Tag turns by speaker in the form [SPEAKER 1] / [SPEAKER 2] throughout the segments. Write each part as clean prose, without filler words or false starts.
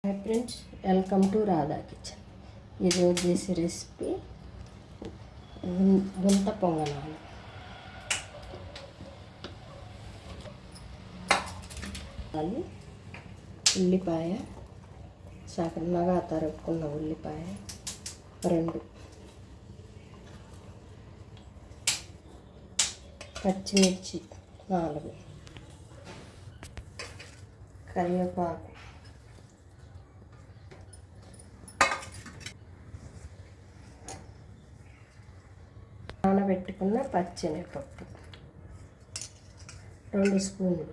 [SPEAKER 1] Hi friends, welcome to Radha kitchen. ఈరోజు చేసే recipe గుంత పొంగనాలు. ఉల్లిపాయ సన్నగా తరుక్కున్న ఉల్లిపాయ 2, పచ్చిమిర్చి 4, కరివేపాకు, నానబెట్టుకున్న పచ్చెనగపప్పు 2 స్పూన్లు,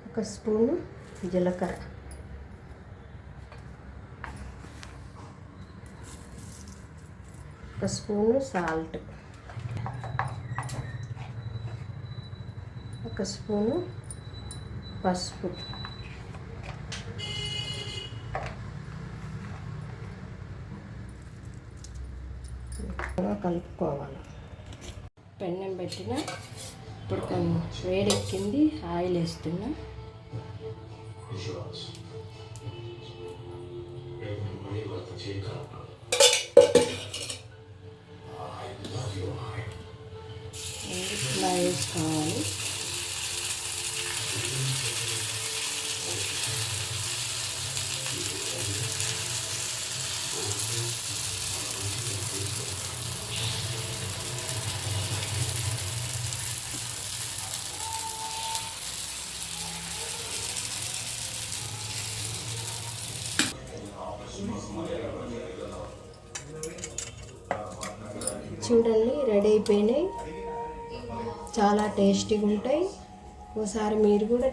[SPEAKER 1] ఒక స్పూను జీలకర్ర, ఒక స్పూను సాల్ట్, ఒక స్పూను పసుపు, కలుపుకోవాలి. పెన్నం పెట్టిన ఇప్పుడు వేడెక్కింది, ఆయిల్ వేస్తున్నా. ఇలా వేసుకోవాలి. చూడండి, రెడీ అయిపోయినాయి. చాలా టేస్టీగా ఉంటాయి. ఒకసారి మీరు కూడా